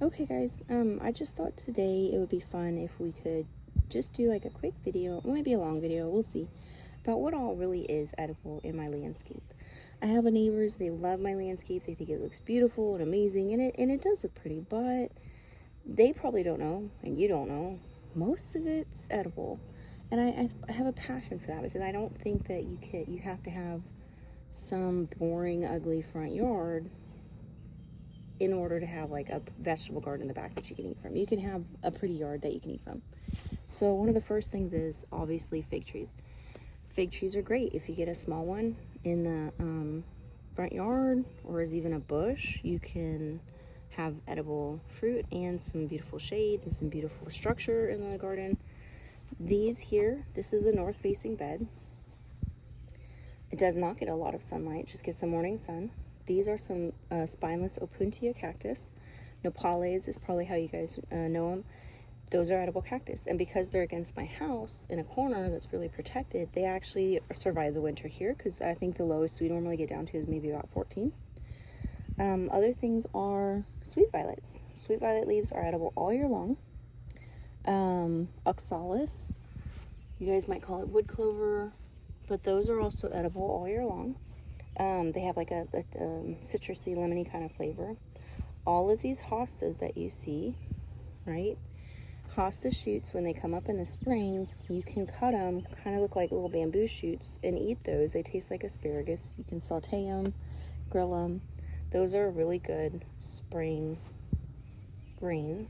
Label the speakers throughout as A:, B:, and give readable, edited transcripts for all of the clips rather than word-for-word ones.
A: Okay guys, I just thought today it would be fun if we could just do like a quick video, it might be a long video, we'll see, about what all really is edible in my landscape. I have neighbors, they love my landscape, they think it looks beautiful and amazing, and it does look pretty, but they probably don't know, and you don't know, most of it's edible. And I have a passion for that because I don't think that you have to have some boring, ugly front yard in order to have like a vegetable garden in the back that you can eat from. You can have a pretty yard that you can eat from. So one of the first things is obviously fig trees. Fig trees are great. If you get a small one in the front yard or as even a bush, you can have edible fruit and some beautiful shade and some beautiful structure in the garden. These here, this is a north facing bed. It does not get a lot of sunlight, just gets some morning sun. These are some spineless Opuntia cactus. Nopales is probably how you guys know them. Those are edible cactus. And because they're against my house in a corner that's really protected, they actually survive the winter here because I think the lowest we normally get down to is maybe about 14. Other things are sweet violets. Sweet violet leaves are edible all year long. Oxalis, you guys might call it wood clover, but those are also edible all year long. They have like a citrusy, lemony kind of flavor. All of these hostas that you see, right? Hosta shoots, when they come up in the spring, you can cut them, kind of look like little bamboo shoots, and eat those. They taste like asparagus. You can saute them, grill them. Those are a really good spring green.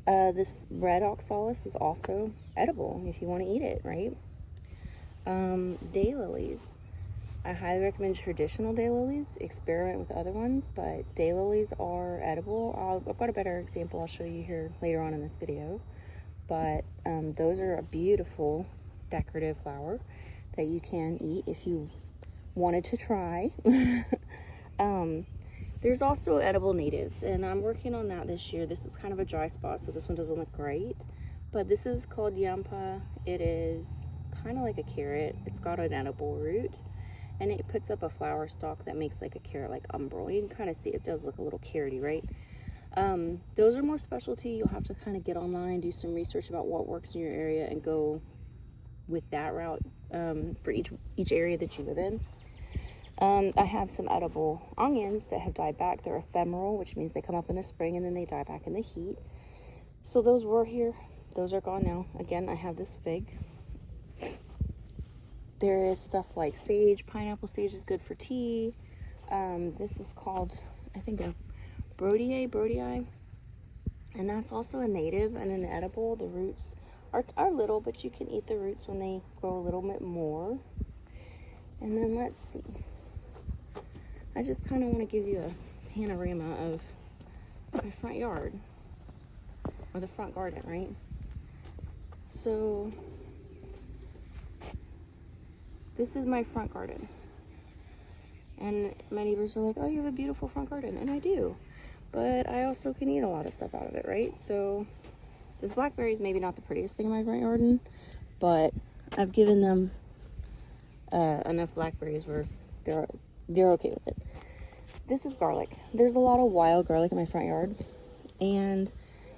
A: This red oxalis is also edible if you want to eat it, right? Daylilies. I highly recommend traditional daylilies. Experiment with other ones, but daylilies are edible. I've got a better example I'll show you here later on in this video. But those are a beautiful decorative flower that you can eat if you wanted to try. There's also edible natives, and I'm working on that this year. This is kind of a dry spot, so this one doesn't look great. But this is called yampa. It is kind of like a carrot. It's got an edible root, and it puts up a flower stalk that makes like a carrot-like umbel. You can kind of see it does look a little carroty, right? Those are more specialty. You'll have to kind of get online, do some research about what works in your area, and go with that route for each area that you live in. I have some edible onions that have died back. They're ephemeral, which means they come up in the spring and then they die back in the heat. So those were here. Those are gone now. Again, I have this fig. There is stuff like sage. Pineapple sage is good for tea. This is called, I think, a Brodii, and that's also a native and an edible. The roots are little, but you can eat the roots when they grow a little bit more. And then let's see. I just kind of want to give you a panorama of my front yard, or the front garden, right? So this is my front garden. And my neighbors are like, oh, you have a beautiful front garden. And I do. But I also can eat a lot of stuff out of it, right? So this blackberry is maybe not the prettiest thing in my front garden, but I've given them enough blackberries where they're okay with it. This is garlic. There's a lot of wild garlic in my front yard, and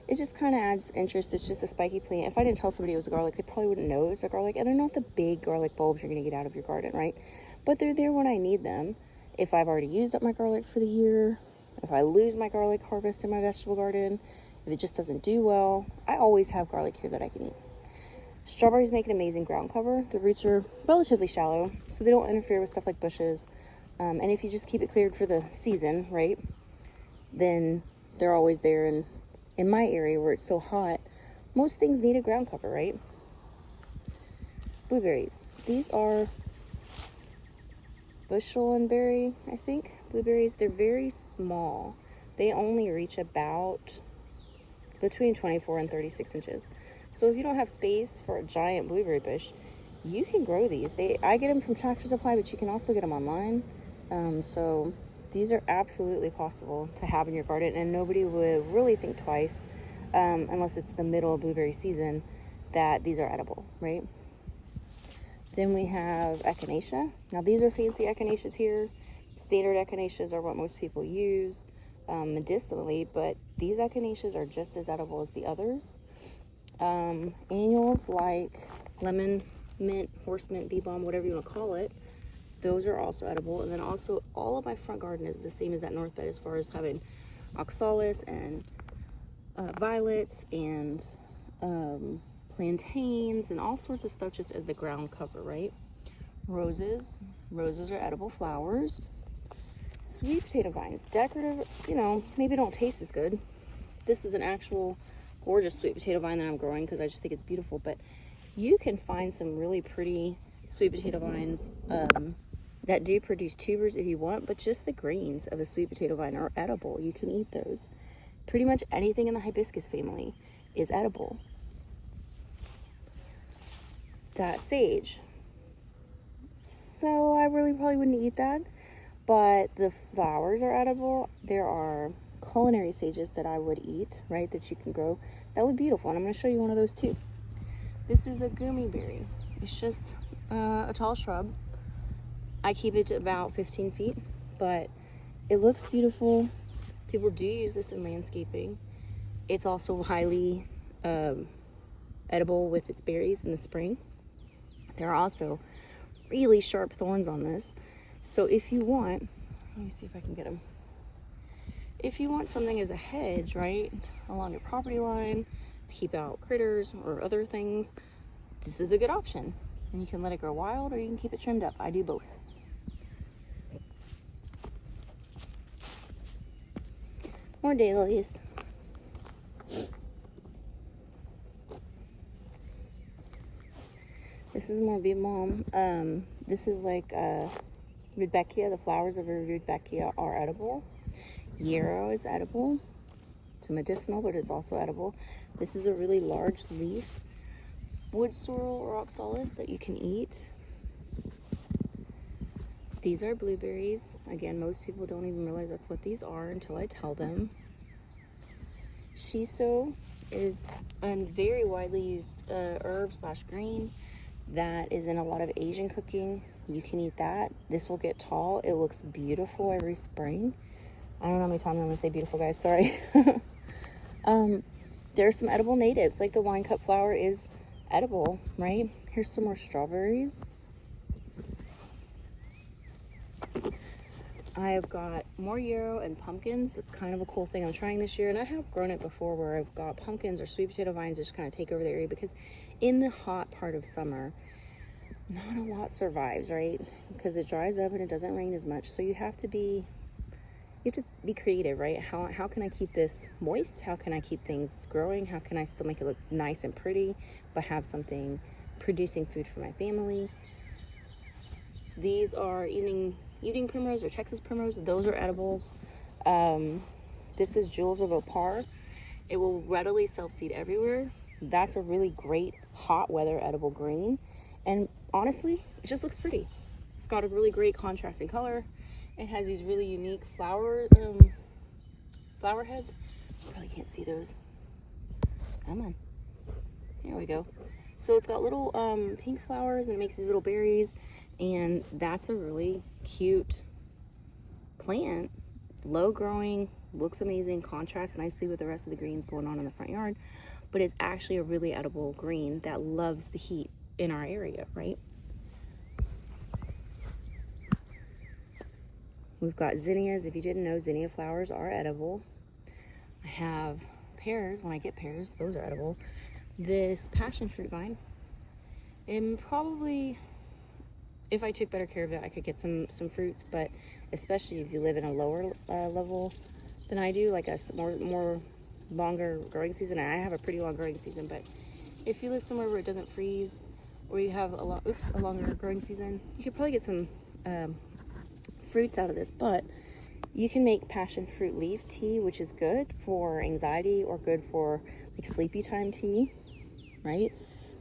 A: it just kind of adds interest. It's just a spiky plant. If I didn't tell somebody it was a garlic, they probably wouldn't know it's a garlic, and they're not the big garlic bulbs you're going to get out of your garden, right? But they're there when I need them. If I've already used up my garlic for the year, if I lose my garlic harvest in my vegetable garden, if it just doesn't do well, I always have garlic here that I can eat. Strawberries make an amazing ground cover. The roots are relatively shallow, so they don't interfere with stuff like bushes. And if you just keep it cleared for the season, right, then they're always there. And in my area where it's so hot, most things need a ground cover, right? Blueberries. These are bushel and berry, I think. Blueberries, they're very small. They only reach about between 24 and 36 inches. So if you don't have space for a giant blueberry bush, you can grow these. I get them from Tractor Supply, but you can also get them online. So these are absolutely possible to have in your garden, and nobody would really think twice, unless it's the middle of blueberry season, that these are edible, right? Then we have echinacea. Now these are fancy echinaceas here. Standard echinaceas are what most people use. medicinally, but these echinaceas are just as edible as the others. Annuals like lemon mint, horse mint, bee balm, whatever you want to call it, those are also edible. And then also all of my front garden is the same as that north bed as far as having oxalis and violets and plantains and all sorts of stuff just as the ground cover, right? Roses are edible flowers. Sweet potato vines, decorative, you know, maybe don't taste as good. This is an actual gorgeous sweet potato vine that I'm growing because I just think it's beautiful, but you can find some really pretty sweet potato vines that do produce tubers if you want, but just the greens of a sweet potato vine are edible. You can eat those. Pretty much anything in the hibiscus family is edible. That sage. So I really probably wouldn't eat that, but the flowers are edible. There are culinary sages that I would eat, right, that you can grow. That would be beautiful, and I'm going to show you one of those too. This is a gummy berry. It's just a tall shrub. I keep it to about 15 feet, but it looks beautiful. People do use this in landscaping. It's also highly edible with its berries in the spring. There are also really sharp thorns on this. So if you want, let me see if I can get them. If you want something as a hedge, right, along your property line to keep out critters or other things, this is a good option. And you can let it grow wild or you can keep it trimmed up. I do both. More daylilies. This is more bee balm. This is like Rudbeckia. The flowers of Rudbeckia are edible. Yarrow is edible. It's medicinal, but it's also edible. This is a really large leaf wood sorrel or oxalis that you can eat. These are blueberries. Again, most people don't even realize that's what these are until I tell them. Shiso is a very widely used herb / green that is in a lot of Asian cooking. You can eat that. This will get tall. It looks beautiful every spring. I don't know how many times I'm gonna say beautiful, guys, sorry. There are some edible natives, like the wine cup flower is edible, right? Here's some more strawberries. I've got more yarrow and pumpkins. That's kind of a cool thing I'm trying this year, and I have grown it before where I've got pumpkins or sweet potato vines that just kind of take over the area, because in the hot part of summer, not a lot survives, right? Because it dries up and it doesn't rain as much. So you have to be creative, right? How can I keep this moist? How can I keep things growing? How can I still make it look nice and pretty, but have something producing food for my family? These are evening primrose or Texas primrose. Those are edibles. This is Jewels of Opar. It will readily self-seed everywhere. That's a really great hot weather edible green. And honestly, it just looks pretty. It's got a really great contrasting color. It has these really unique flower heads. You probably can't see those. Come on. There we go. So it's got little pink flowers and it makes these little berries. And that's a really cute plant. Low growing, looks amazing, contrasts nicely with the rest of the greens going on in the front yard. But it's actually a really edible green that loves the heat in our area, right? We've got zinnias. If you didn't know, zinnia flowers are edible. I have pears. When I get pears, those are edible. This passion fruit vine, and probably if I took better care of it, I could get some fruits, but especially if you live in a lower level than I do, like a more longer growing season. I have a pretty long growing season, but if you live somewhere where it doesn't freeze, or you have a longer growing season, you could probably get some fruits out of this. But you can make passion fruit leaf tea, which is good for anxiety or good for like sleepy time tea, right?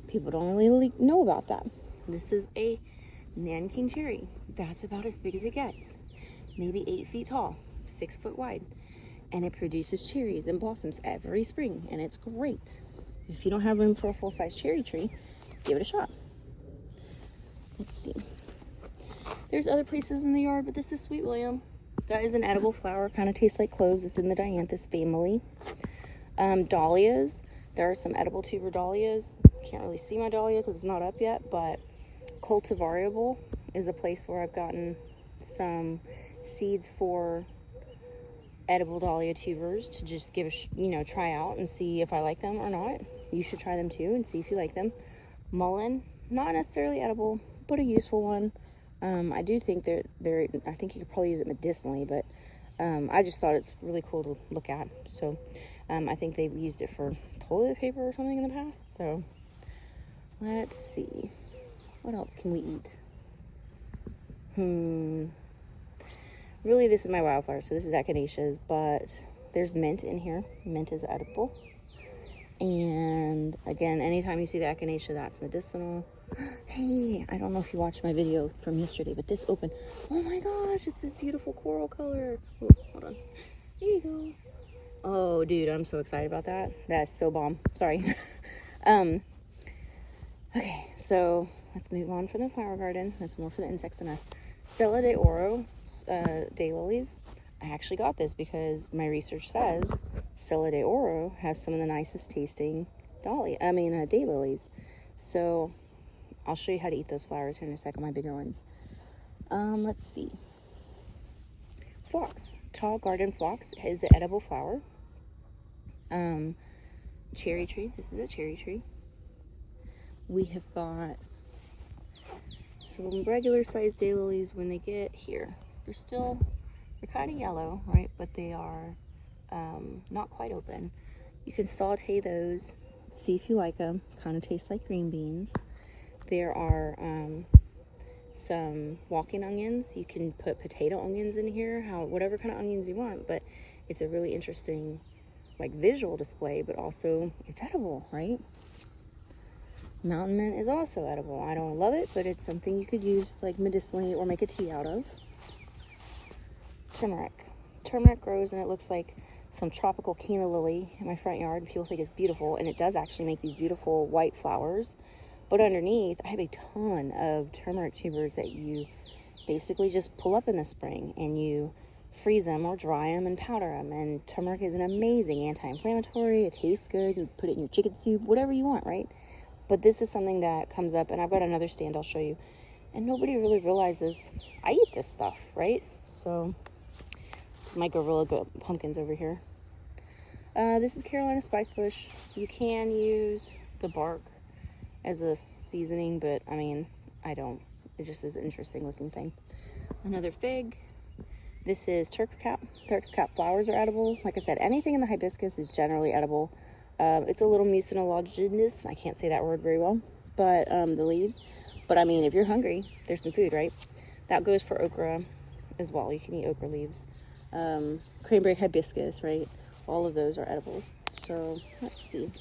A: People don't really know about that. This is a Nanking cherry. That's about as big as it gets. Maybe 8 feet tall, 6 foot wide. And it produces cherries and blossoms every spring, and it's great. If you don't have room for a full-size cherry tree, give it a shot. Let's see. There's other places in the yard, but this is Sweet William. That is an edible flower, kind of tastes like cloves. It's in the Dianthus family. Dahlias, there are some edible tuber dahlias. Can't really see my dahlia because it's not up yet, but Cultivariable is a place where I've gotten some seeds for edible dahlia tubers to just give a try out and see if I like them or not. You should try them too and see if you like them. Mullein, not necessarily edible, but a useful one. I do think I think you could probably use it medicinally, but I just thought it's really cool to look at. So I think they've used it for toilet paper or something in the past. So let's see, what else can we eat? Really, this is my wildflower, so this is echinaceas, but there's mint in here. Mint is edible. And again, anytime you see the echinacea, that's medicinal. Hey, I don't know if you watched my video from yesterday, but this opened. Oh my gosh, it's this beautiful coral color. Oh, hold on. Here you go. Oh, dude, I'm so excited about that. That's so bomb. Sorry. Okay, so let's move on from the flower garden. That's more for the insects than us. Stella de Oro daylilies. I actually got this because my research says Stella de Oro has some of the nicest tasting daylilies. So I'll show you how to eat those flowers here in a second, my bigger ones. Let's see. Phlox. Tall garden phlox is an edible flower. Cherry tree. This is a cherry tree. We have got some regular sized daylilies. When they get here, they're kind of yellow, right? But they are not quite open. You can saute those, see if you like them. Kind of taste like green beans. There are some walking onions. You can put potato onions in here, whatever kind of onions you want, but it's a really interesting visual display, but also it's edible, right? Mountain mint is also edible. I don't love it, but it's something you could use medicinally or make a tea out of. Turmeric. Turmeric grows and it looks like some tropical canna lily in my front yard. People think it's beautiful, and it does actually make these beautiful white flowers. But underneath, I have a ton of turmeric tubers that you basically just pull up in the spring, and you freeze them or dry them and powder them. And turmeric is an amazing anti-inflammatory. It tastes good. You put it in your chicken soup, whatever you want, right? But this is something that comes up, and I've got another stand I'll show you. And nobody really realizes I eat this stuff, right? So, my Gorilla pumpkins over here. This is Carolina spice bush. You can use the bark as a seasoning, but I mean, I don't. It just is an interesting looking thing. Another fig. This is Turk's cap. Turk's cap flowers are edible. Like I said, anything in the hibiscus is generally edible. It's a little mucinologinous. I can't say that word very well, but the leaves. But I mean, if you're hungry, there's some food, right? That goes for okra as well. You can eat okra leaves. Cranberry hibiscus, right? All of those are edible. So let's see.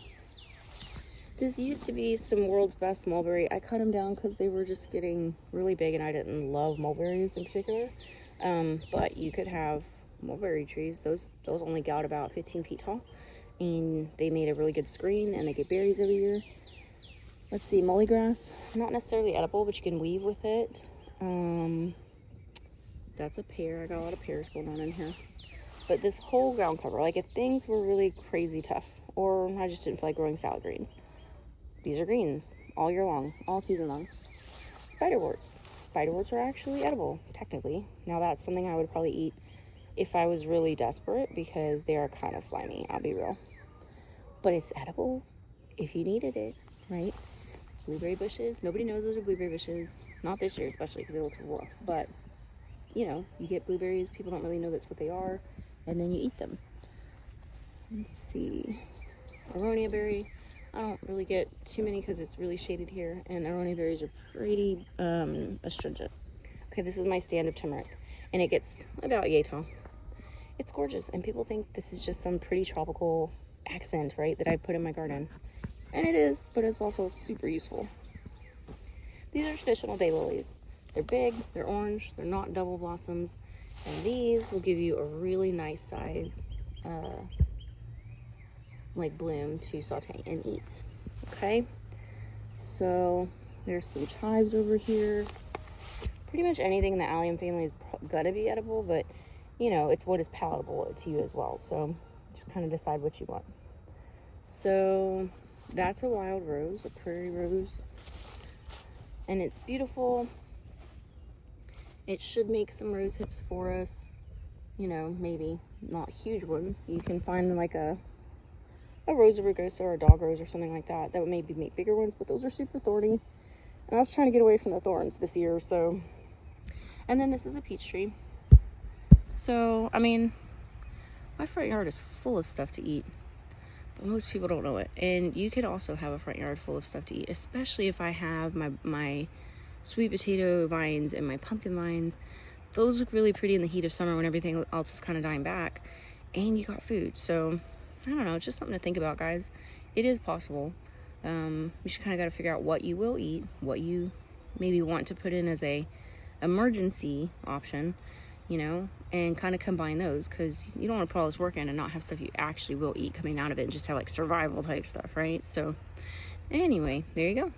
A: This used to be some World's Best mulberry. I cut them down because they were just getting really big, and I didn't love mulberries in particular. But you could have mulberry trees. Those only got about 15 feet tall, and they made a really good screen, and they get berries every year. Let's see, mullygrass. Not necessarily edible, but you can weave with it. That's a pear. I got a lot of pears going on in here. But this whole ground cover, if things were really crazy tough, or I just didn't feel like growing salad greens, these are greens all year long, all season long. Spiderworts. Spiderworts are actually edible, technically. Now that's something I would probably eat if I was really desperate, because they are kind of slimy, I'll be real. But it's edible if you needed it, right? Blueberry bushes. Nobody knows those are blueberry bushes. Not this year, especially because they look rough. But, you get blueberries. People don't really know that's what they are. And then you eat them. Let's see. Aronia berry. I don't really get too many because it's really shaded here. And aronia berries are pretty astringent. Okay, this is my stand of turmeric. And it gets about yay tall. It's gorgeous. And people think this is just some pretty tropical accent, right, that I put in my garden. And it is, but it's also super useful. These are traditional daylilies. They're big, they're orange, they're not double blossoms. And these will give you a really nice size bloom to saute and eat. Okay, so there's some chives over here. Pretty much anything in the allium family is gonna be edible, but you know, it's what is palatable to you as well. So just kind of decide what you want. So that's a wild rose, a prairie rose, and it's beautiful. It should make some rose hips for us, you know, maybe not huge ones. You can find like a Rosa rugosa or a dog rose or something like that would maybe make bigger ones, but those are super thorny, and I was trying to get away from the thorns this year. So, and then this is a peach tree. So I mean, my front yard is full of stuff to eat, but most people don't know it. And you could also have a front yard full of stuff to eat, especially if I have my sweet potato vines and my pumpkin vines. Those look really pretty in the heat of summer when everything else is kind of dying back, and you got food. So I don't know, just something to think about, guys. It is possible. You should kind of got to figure out what you will eat, what you maybe want to put in as a emergency option, you know, and kind of combine those, because you don't want to put all this work in and not have stuff you actually will eat coming out of it and just have like survival type stuff, right? So anyway, there you go.